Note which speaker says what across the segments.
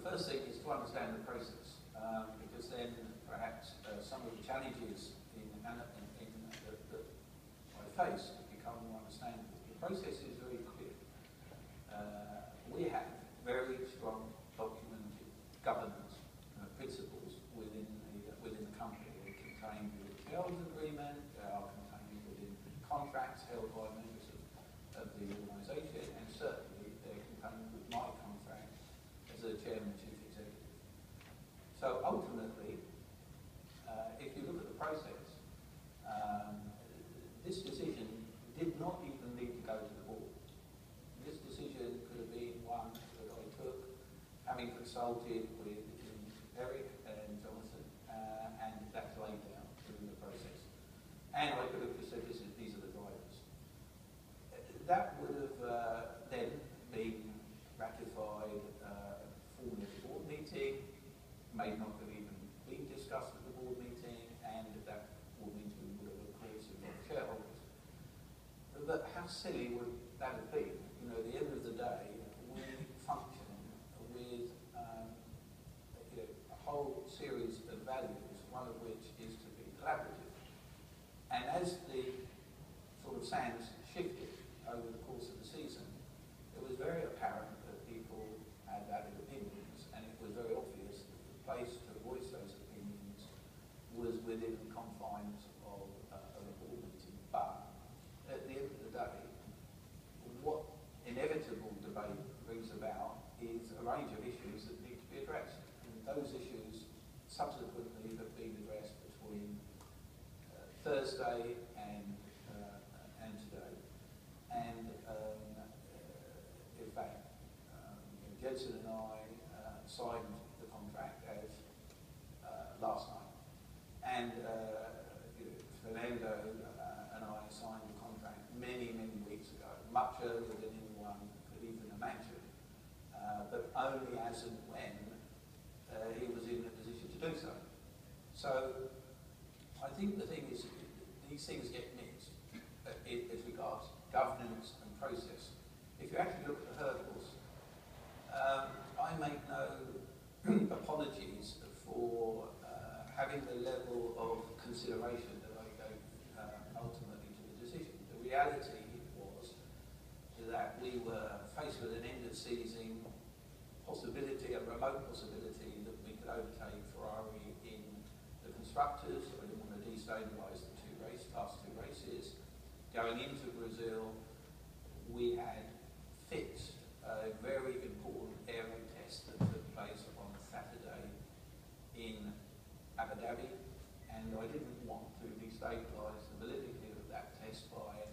Speaker 1: first thing is to understand the process, because then perhaps some of the challenges that I face become more understandable. The process is very clear. We have very strong documented governance principles within the company. They're contained within the shareholders agreement, they are contained within contracts held by members of the organisation, and certainly they're contained with my contract as the chairman and chief executive. So ultimately, if you look at the process, this decision did not even need to go to the board. This decision could have been one that I took, having consulted with Eric and Jonathan, and that's laid down during the process. And I could have just said, these are the drivers. That would have then been ratified formally at the board meeting, may not have even been discussed at the board meeting, and that board meeting would have, of course, involved shareholders. But how silly would that have been? You know, at the end of the day, we function with a whole series of values, one of which is to be collaborative. And as the sort of sands shifted over the course of the season, it was very apparent that people had valid opinions, and it was very obvious that the place to voice those opinions was within the confines of a board meeting. But at the end of the day, what inevitable debate brings about is a range of issues that need to be addressed. And those issues subsequently have been addressed between Thursday and today. And in fact, Jensen and I signed the contract as last night. And Fernando and I signed the contract many, many weeks ago, much earlier than anyone could even imagine, but only as and when he was in a position to do so. So I think the thing is, these things get mixed as regards governance and process. If you actually look at the hurdles, I make no apologies for having the level of consideration that I gave ultimately to the decision. The reality was that we were faced with an end-of-season possibility, a remote possibility that we could overtake Ferrari in the constructors. I didn't want to destabilise the last two races. Going into Brazil, we had fixed a very important aero test that took place on Saturday in Abu Dhabi, and I didn't want to destabilise the validity of that test by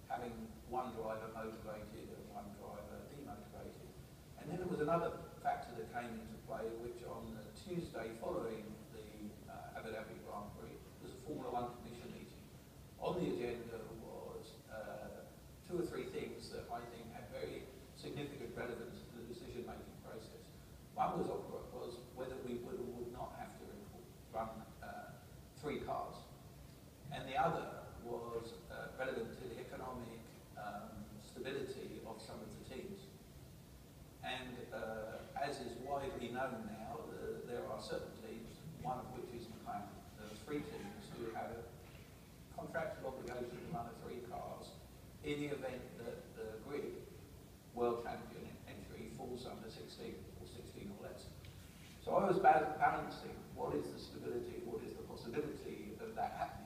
Speaker 1: having one driver motivated and one driver demotivated. And then there was another factor that came into play, which on the Tuesday following the Abu Dhabi Grand Prix was a Formula One Commission meeting. On the agenda was two or three things that I think had very significant relevance to the decision-making process. One was whether we would or would not have to run three cars, and the other was relevant to the economic stability of some of the teams. And as is widely known now, there are certain teams, one of which is McLaren. There are three teams who have a contractual obligation to run three cars in the event that the grid world champion entry falls under 16 or 16 or less. So I was balancing what is the stability, what is the possibility of that happening,